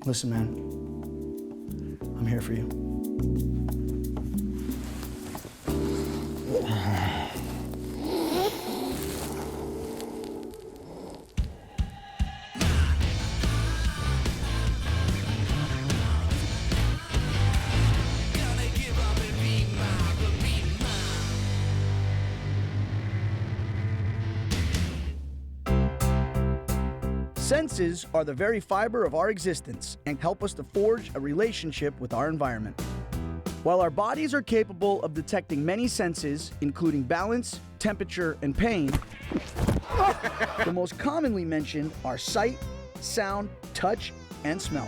Listen, man, I'm here for you. Senses are the very fiber of our existence and help us to forge a relationship with our environment. While our bodies are capable of detecting many senses, including balance, temperature, and pain, the most commonly mentioned are sight, sound, touch, and smell.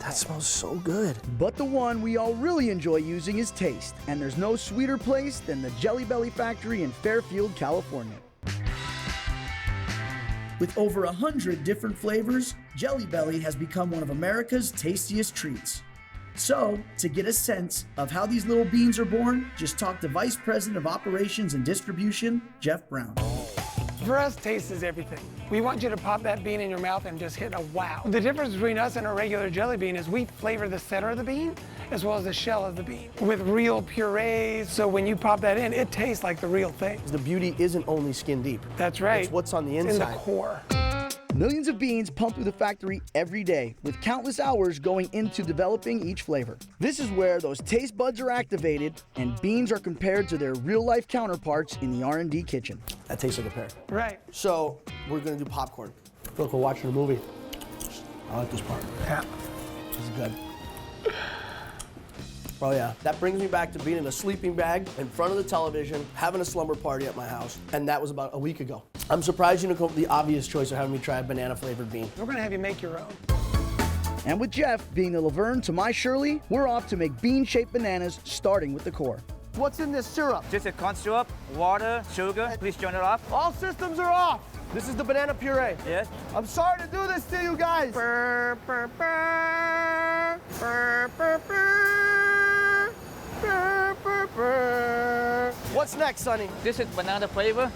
That smells so good. But the one we all really enjoy using is taste, and there's no sweeter place than the Jelly Belly factory in Fairfield, California. With over 100 different flavors, Jelly Belly has become one of America's tastiest treats. So, to get a sense of how these little beans are born, just talk to Vice President of Operations and Distribution, Jeff Brown. For us, taste is everything. We want you to pop that bean in your mouth and just hit a wow. The difference between us and a regular jelly bean is we flavor the center of the bean as well as the shell of the bean with real purees. So when you pop that in, it tastes like the real thing. The beauty isn't only skin deep. That's right. It's what's on the inside. In the core. Millions of beans pump through the factory every day, with countless hours going into developing each flavor. This is where those taste buds are activated and beans are compared to their real-life counterparts in the R&D kitchen. That tastes like a pear. Right. So we're gonna do popcorn. I feel like we're watching a movie. I like this part. Yeah. This is good. Oh yeah, that brings me back to being in a sleeping bag in front of the television, having a slumber party at my house, and that was about a week ago. I'm surprised you didn't come up with the obvious choice of having me try a banana flavored bean. We're gonna have you make your own. And with Jeff being the Laverne to my Shirley, we're off to make bean-shaped bananas, starting with the core. What's in this syrup? Just a corn syrup, water, sugar. Please turn it off. All systems are off. This is the banana puree. Yes. I'm sorry to do this to you guys. Burr, burr, burr, burr, burr, burr, burr, burr, burr. What's next, Sonny? This is banana flavor.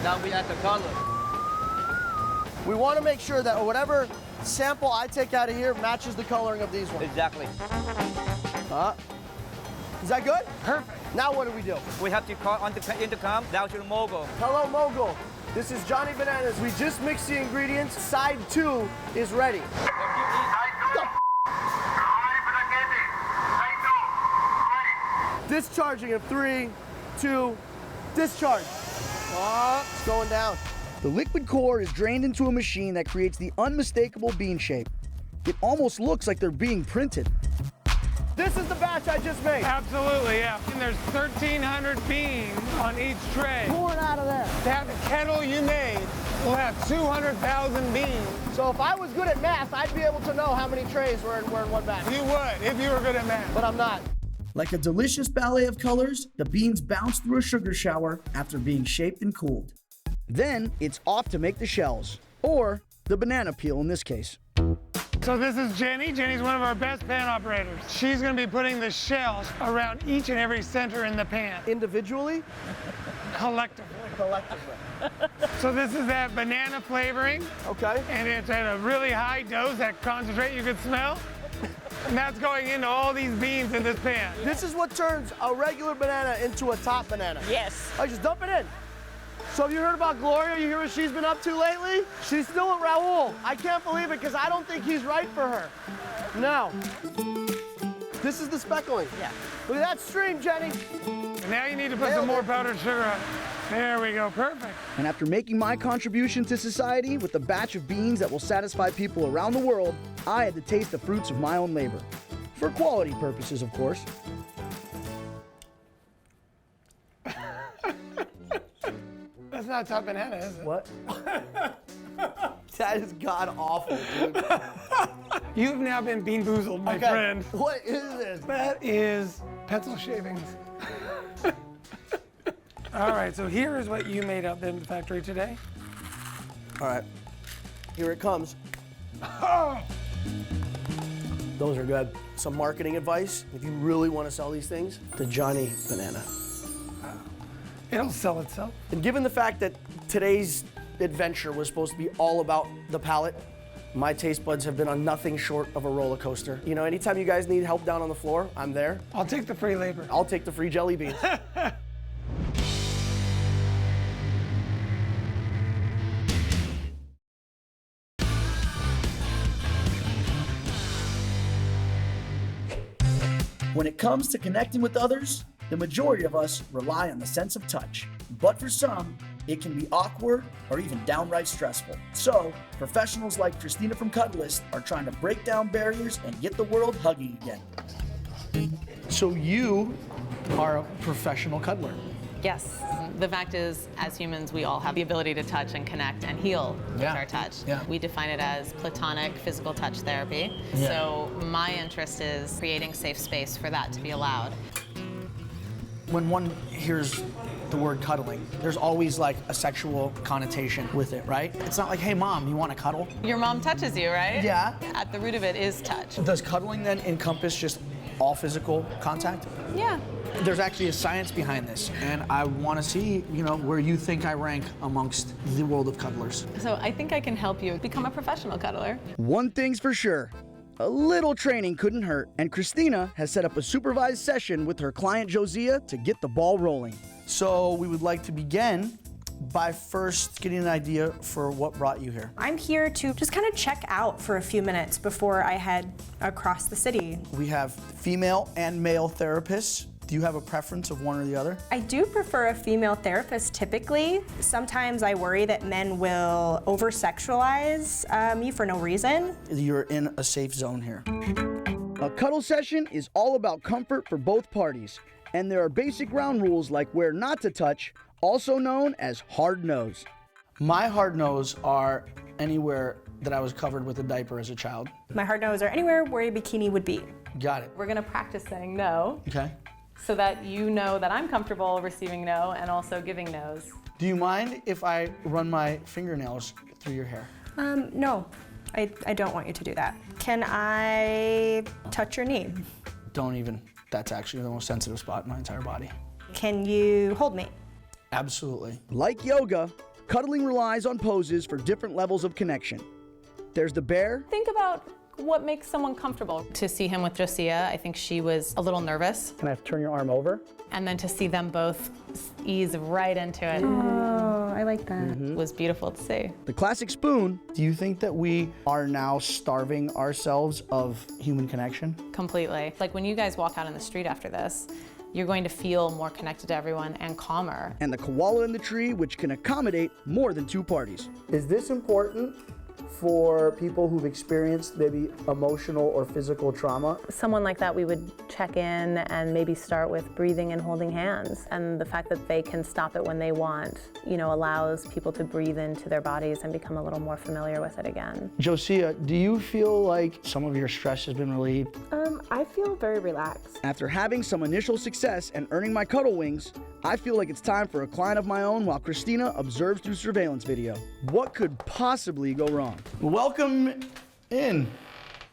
Now we add the color. We want to make sure that whatever sample I take out of here matches the coloring of these ones. Exactly. Is that good? Perfect. Now what do we do? We have to call on the intercom down to the mogul. Hello, Mogul. This is Johnny Bananas. We just mixed the ingredients. Side 2 is ready. Discharging in 3, 2, discharge. It's going down. The liquid core is drained into a machine that creates the unmistakable bean shape. It almost looks like they're being printed. This is the batch I just made. Absolutely, yeah. And there's 1,300 beans on each tray. Pour it out of there. That kettle you made will have 200,000 beans. So if I was good at math, I'd be able to know how many trays were in one batch. You would, if you were good at math. But I'm not. Like a delicious ballet of colors, the beans bounce through a sugar shower after being shaped and cooled. Then it's off to make the shells, or the banana peel in this case. So this is Jenny. Jenny's one of our best pan operators. She's going to be putting the shells around each and every center in the pan. Individually? Collectively. Collectively. So this is that banana flavoring. Okay. And it's at a really high dose, that concentrate you can smell. And that's going into all these beans in this pan. This is what turns a regular banana into a top banana. Yes. I just dump it in. So have you heard about Gloria? You hear what she's been up to lately? She's still with Raul. I can't believe it because I don't think he's right for her. No. This is the speckling. Yeah. Look at that stream, Jenny. And now you need to put some more powdered sugar on it. There we go, perfect. And after making my contribution to society with a batch of beans that will satisfy people around the world, I had to taste the fruits of my own labor. For quality purposes, of course. That's not top banana, is it? What? That is god awful, dude. You've now been bean boozled, my friend. What is this? That is pencil shavings. All right, so here is what you made up in the factory today. All right, here it comes. Those are good. Some marketing advice, if you really want to sell these things, the Johnny Banana. It'll sell itself. And given the fact that today's adventure was supposed to be all about the palate, My taste buds have been on nothing short of a roller coaster. You know, anytime you guys need help down on the floor, I'm there. I'll take the free labor. I'll take the free jelly beans. When it comes to connecting with others, the majority of us rely on the sense of touch. But for some, it can be awkward or even downright stressful. So, professionals like Christina from Cuddlist are trying to break down barriers and get the world hugging again. So you are a professional cuddler. Yes. The fact is, as humans, we all have the ability to touch and connect and heal with our touch. Yeah. We define it as platonic physical touch therapy. Yeah. So my interest is creating safe space for that to be allowed. When one hears the word cuddling, there's always like a sexual connotation with it, right? It's not like, hey mom, you want to cuddle? Your mom touches you, right? Yeah. At the root of it is touch. Does cuddling then encompass just all physical contact? Yeah. There's actually a science behind this, and I want to see, you know, where you think I rank amongst the world of cuddlers. So I think I can help you become a professional cuddler. One thing's for sure, a little training couldn't hurt, and Christina has set up a supervised session with her client Josiah to get the ball rolling. So we would like to begin by first getting an idea for what brought you here. I'm here to just kind of check out for a few minutes before I head across the city. We have female and male therapists. Do you have a preference of one or the other? I do prefer a female therapist typically. Sometimes I worry that men will over-sexualize me for no reason. You're in a safe zone here. A cuddle session is all about comfort for both parties, and there are basic ground rules like where not to touch, also known as hard nose. My hard nose are anywhere that I was covered with a diaper as a child. My hard nose are anywhere where a bikini would be. Got it. We're gonna practice saying no, Okay. so that you know that I'm comfortable receiving no and also giving no's. Do you mind if I run my fingernails through your hair? No, I don't want you to do that. Can I touch your knee? Don't even. That's actually the most sensitive spot in my entire body. Can you hold me? Absolutely. Like yoga, cuddling relies on poses for different levels of connection. There's the bear. Think about what makes someone comfortable. To see him with Josiah, I think she was a little nervous. Can I turn your arm over? And then to see them both ease right into it Oh, I like that. was beautiful to see. The classic spoon. Do you think that we are now starving ourselves of human connection? Completely. Like when you guys walk out in the street after this, you're going to feel more connected to everyone and calmer. And the koala in the tree, which can accommodate more than two parties. Is this important for people who've experienced maybe emotional or physical trauma? Someone like that, we would check in and maybe start with breathing and holding hands. And the fact that they can stop it when they want, you know, allows people to breathe into their bodies and become a little more familiar with it again. Josiah, do you feel like some of your stress has been relieved? I feel very relaxed. After having some initial success and earning my cuddle wings, I feel like it's time for a client of my own while Christina observes through surveillance video. What could possibly go wrong? Welcome in,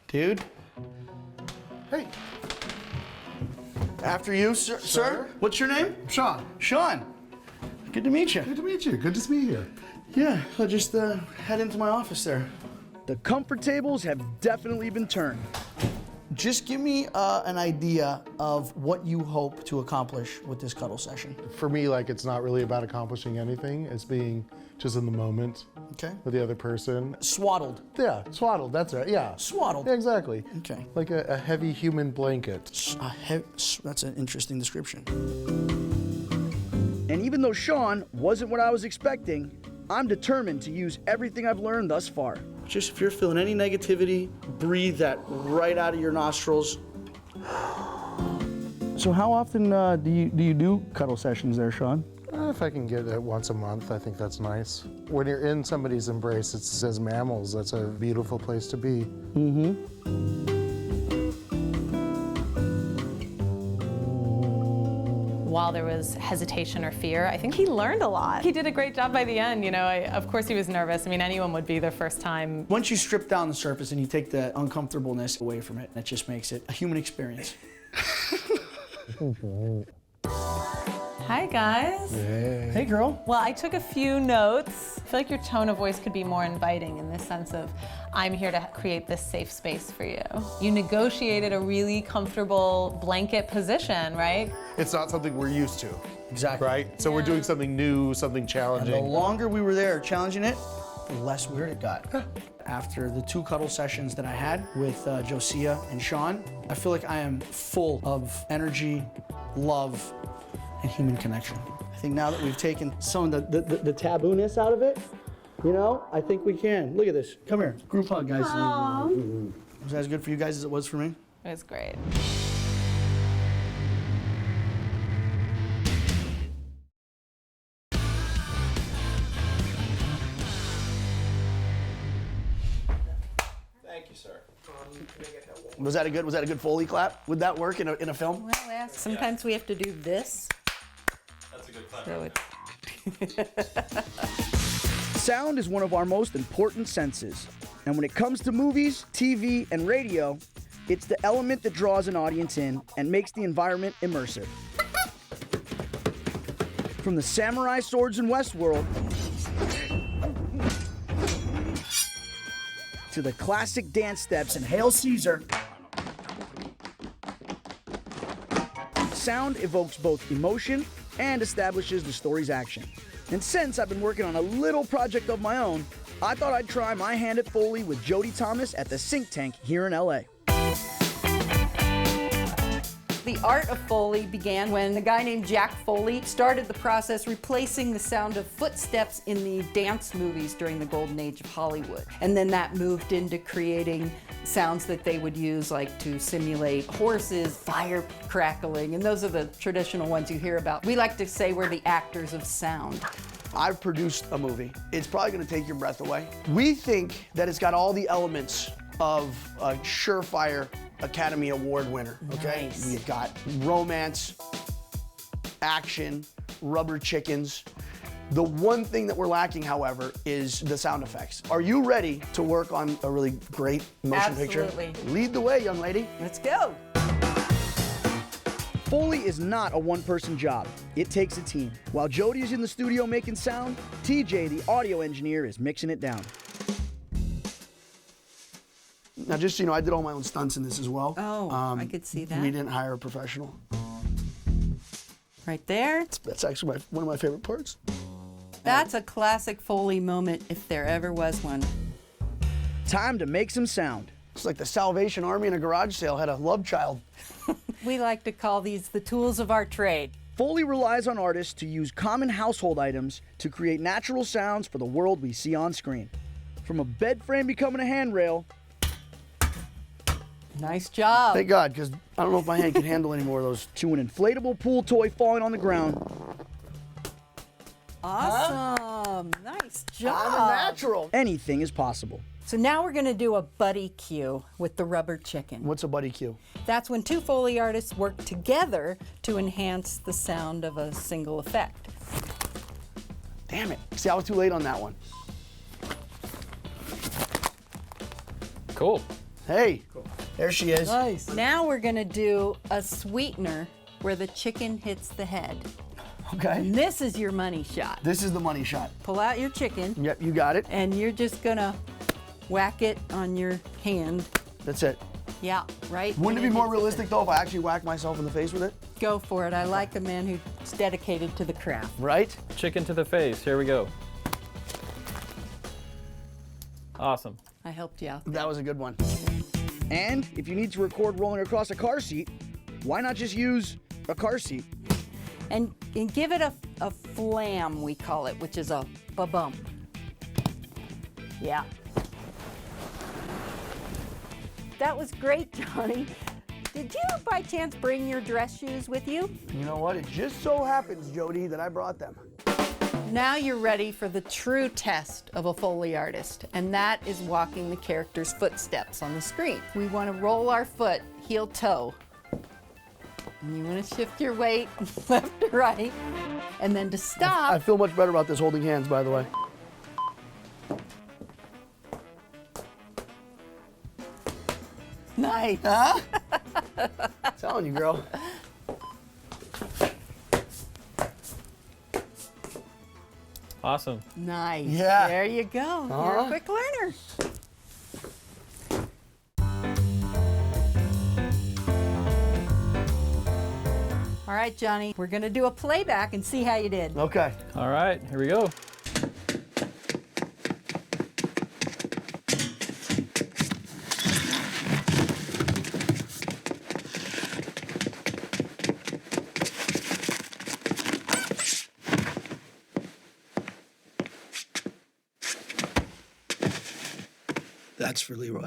dude. Hey. After you, sir. What's your name? Sean. Sean. Good to meet you. Good to meet you. Good to be here. Yeah, I'll just head into my office there. The comfort tables have definitely been turned. Just give me an idea of what you hope to accomplish with this cuddle session. For me, like, it's not really about accomplishing anything. It's being just in the moment Okay. with the other person. Swaddled. Yeah, swaddled, that's right, yeah. Swaddled. Yeah, exactly. Okay. Like a heavy human blanket. That's an interesting description. And even though Sean wasn't what I was expecting, I'm determined to use everything I've learned thus far. Just if you're feeling any negativity, breathe that right out of your nostrils. So how often do you do cuddle sessions there, Sean? If I can get it once a month, I think that's nice. When you're in somebody's embrace, it's as mammals, that's a beautiful place to be. While there was hesitation or fear, I think he learned a lot. He did a great job by the end, you know. Of course he was nervous. I mean, anyone would be their first time. Once you strip down the surface and you take the uncomfortableness away from it, that just makes it a human experience. Hi, guys. Hey, girl. Well, I took a few notes. I feel like your tone of voice could be more inviting in this sense of, I'm here to create this safe space for you. You negotiated a really comfortable blanket position, right? It's not something we're used to, Exactly. right? So we're doing something new, something And the challenging. longer we were there challenging it, the less weird it got. After the 2 cuddle sessions that I had with Josiah and Sean, I feel like I am full of energy, love, and human connection. I think now that we've taken some of the taboo-ness out of it, you know, I think we can. Look at this. Come here. Group hug, guys. Was that as good for you guys as it was for me? It was great. Was that a good Foley clap? Would that work in a film? Well, sometimes we have to do this. That's a good clap. So Sound is one of our most important senses. And when it comes to movies, TV, and radio, it's the element that draws an audience in and makes the environment immersive. From the samurai swords in Westworld to the classic dance steps in Hail Caesar, sound evokes both emotion and establishes the story's action. And since I've been working on a little project of my own, I thought I'd try my hand at Foley with Jody Thomas at the Sink Tank here in LA. the art of Foley began when a guy named Jack Foley started the process replacing the sound of footsteps in the dance movies during the golden age of Hollywood. And then that moved into creating sounds that they would use like to simulate horses, fire crackling, and those are the traditional ones you hear about. We like to say we're the actors of sound. I've produced a movie. It's probably gonna take your breath away. We think that it's got all the elements of a surefire Academy Award winner, okay? Nice. We've got romance, action, rubber chickens. The one thing that we're lacking, however, is the sound effects. Are you ready to work on a really great motion picture? Absolutely. Lead the way, young lady. Let's go. Foley is not a one-person job. It takes a team. While Jody is in the studio making sound, TJ, the audio engineer, is mixing it down. Now, just so you know, I did all my own stunts in this as well. Oh, I could see that. We didn't hire a professional. Right there. That's actually one of my favorite parts. That's a classic Foley moment if there ever was one. Time to make some sound. It's like the Salvation Army in a garage sale had a love child. We like to call these the tools of our trade. Foley relies on artists to use common household items to create natural sounds for the world we see on screen. From a bed frame becoming a handrail. Nice job. Thank God, because I don't know if my hand can handle any more of those. To an inflatable pool toy falling on the ground. Awesome. Nice job. I'm a natural. Anything is possible. So now we're going to do a buddy cue with the rubber chicken. What's a buddy cue? That's when two Foley artists work together to enhance the sound of a single effect. Damn it. See, I was too late on that one. Cool. Hey, there she is. Nice. Now we're going to do a sweetener where the chicken hits the head. Okay. And this is your money shot. This is the money shot. Pull out your chicken. Yep, you got it. And you're just going to whack it on your hand. That's it. Yeah, right? Wouldn't it when be more hits realistic, though, if I actually whacked myself in the face with it? Go for it. I like a man who's dedicated to the craft. Right? Chicken to the face. Here we go. Awesome. I helped you out. That was a good one. And if you need to record rolling across a car seat, why not just use a car seat? And give it a flam, we call it, which is a ba-bump. Yeah. That was great, Johnny. Did you by chance bring your dress shoes with you? You know what? It just so happens, Jody, that I brought them. Now you're ready for the true test of a Foley artist, and that is walking the character's footsteps on the screen. We want to roll our foot heel-toe. And you want to shift your weight left to right, and then to stop. I feel much better about this holding hands, by the way. Nice. Huh? Telling you, girl. Awesome. Nice. Yeah. There you go. You're a quick learner. All right, Johnny, we're going to do a playback and see how you did. Okay. All right, here we go. That's for Leroy.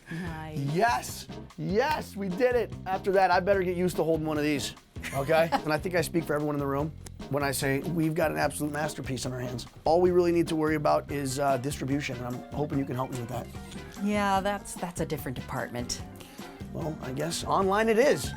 Nice. Yes, yes, we did it. After that, I better get used to holding one of these, okay? And I think I speak for everyone in the room when I say we've got an absolute masterpiece on our hands. All we really need to worry about is distribution, and I'm hoping you can help me with that. Yeah, that's a different department. Well, I guess online it is.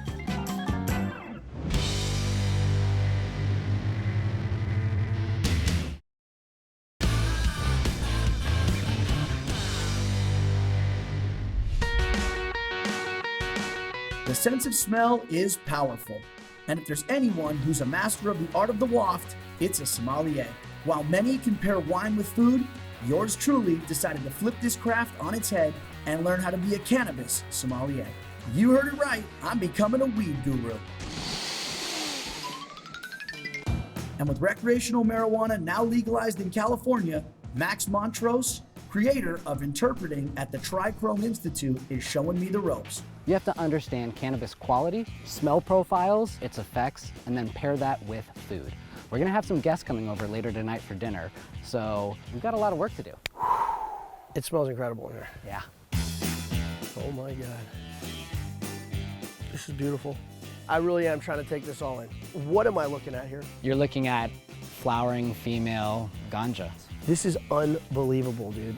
The sense of smell is powerful. And if there's anyone who's a master of the art of the waft, it's a sommelier. While many compare wine with food, yours truly decided to flip this craft on its head and learn how to be a cannabis sommelier. You heard it right, I'm becoming a weed guru. And with recreational marijuana now legalized in California, Max Montrose, creator of Interpreting at the Trichrome Institute, is showing me the ropes. You have to understand cannabis quality, smell profiles, its effects, and then pair that with food. We're gonna have some guests coming over later tonight for dinner, so we've got a lot of work to do. It smells incredible in here. Yeah. Oh my God. This is beautiful. I really am trying to take this all in. What am I looking at here? You're looking at flowering female ganja. This is unbelievable, dude.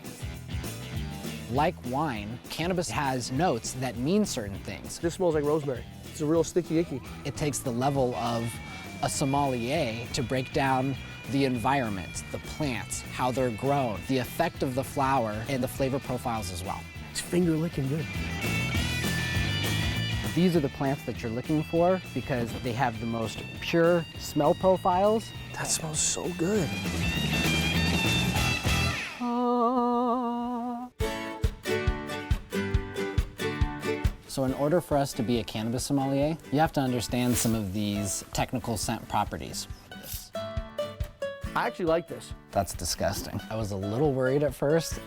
Like wine, cannabis has notes that mean certain things. This smells like rosemary. It's a real sticky icky. It takes the level of a sommelier to break down the environment, the plants, how they're grown, the effect of the flower, and the flavor profiles as well. It's finger licking good. These are the plants that you're looking for because they have the most pure smell profiles. That smells so good. So in order for us to be a cannabis sommelier, you have to understand some of these technical scent properties. I actually like this. That's disgusting. I was a little worried at first.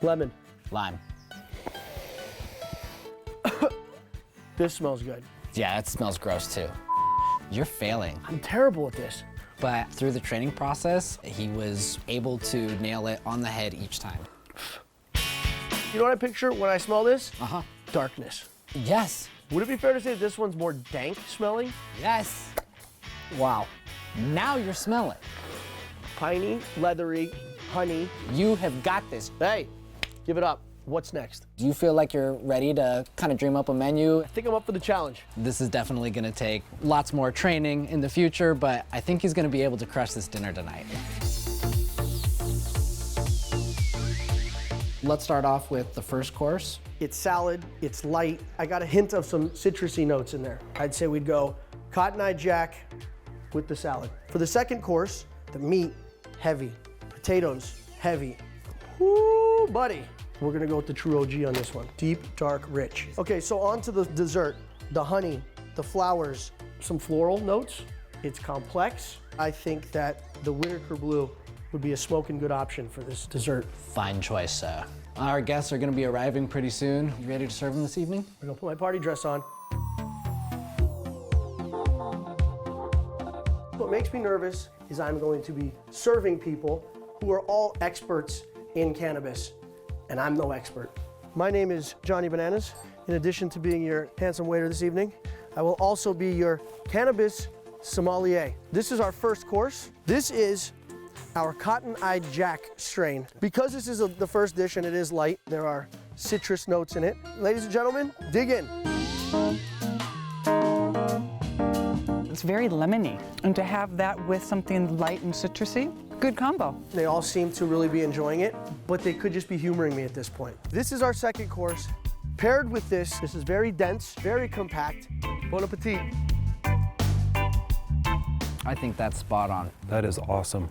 Lemon. Lime. This smells good. Yeah, it smells gross too. You're failing. I'm terrible at this. But through the training process, he was able to nail it on the head each time. You know what I picture when I smell this? Uh-huh. Darkness. Yes. Would it be fair to say that this one's more dank smelling? Yes. Wow. Now you're smelling. Piney, leathery, honey. You have got this. Hey, give it up. What's next? Do you feel like you're ready to kind of dream up a menu? I think I'm up for the challenge. This is definitely going to take lots more training in the future, but I think he's going to be able to crush this dinner tonight. Let's start off with the first course. It's salad, it's light. I got a hint of some citrusy notes in there. I'd say we'd go Cotton Eye Jack with the salad. For the second course, the meat, heavy. Potatoes, heavy. Woo, buddy. We're gonna go with the true OG on this one. Deep, dark, rich. Okay, so on to the dessert. The honey, the flowers, some floral notes. It's complex. I think that the Whitaker Blue would be a smoking good option for this dessert. Fine choice, sir. Our guests are going to be arriving pretty soon. You ready to serve them this evening? I'm gonna put my party dress on. What makes me nervous is I'm going to be serving people who are all experts in cannabis, and I'm no expert. My name is Johnny Bananas. In addition to being your handsome waiter this evening, I will also be your cannabis sommelier. This is our first course. This is our Cotton Eye Jack strain. Because this is the first dish and it is light, there are citrus notes in it. Ladies and gentlemen, dig in. It's very lemony, and to have that with something light and citrusy, good combo. They all seem to really be enjoying it, but they could just be humoring me at this point. This is our second course. Paired with this is very dense, very compact. Bon appetit. I think that's spot on. That is awesome.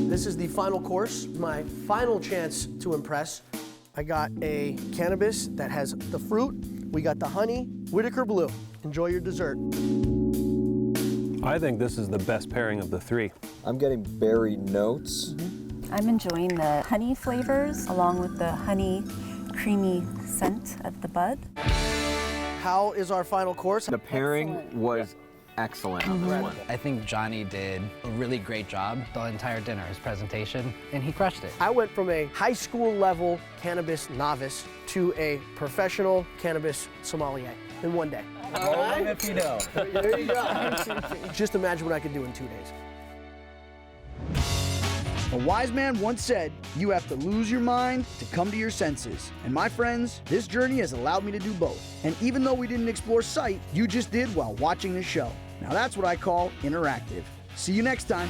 This is the final course, my final chance to impress. I got a cannabis that has the fruit. We got the honey, Whitaker Blue. Enjoy your dessert. I think this is the best pairing of the three. I'm getting berry notes. I'm enjoying the honey flavors along with the honey creamy scent of the bud. How is our final course? The pairing was excellent on this one. I think Johnny did a really great job the entire dinner, his presentation, and he crushed it. I went from a high school level cannabis novice to a professional cannabis sommelier in one day. All right. If you know. There you go. Just imagine what I could do in 2 days. A wise man once said, you have to lose your mind to come to your senses. And my friends, this journey has allowed me to do both. And even though we didn't explore sight, you just did while watching the show. Now that's what I call interactive. See you next time.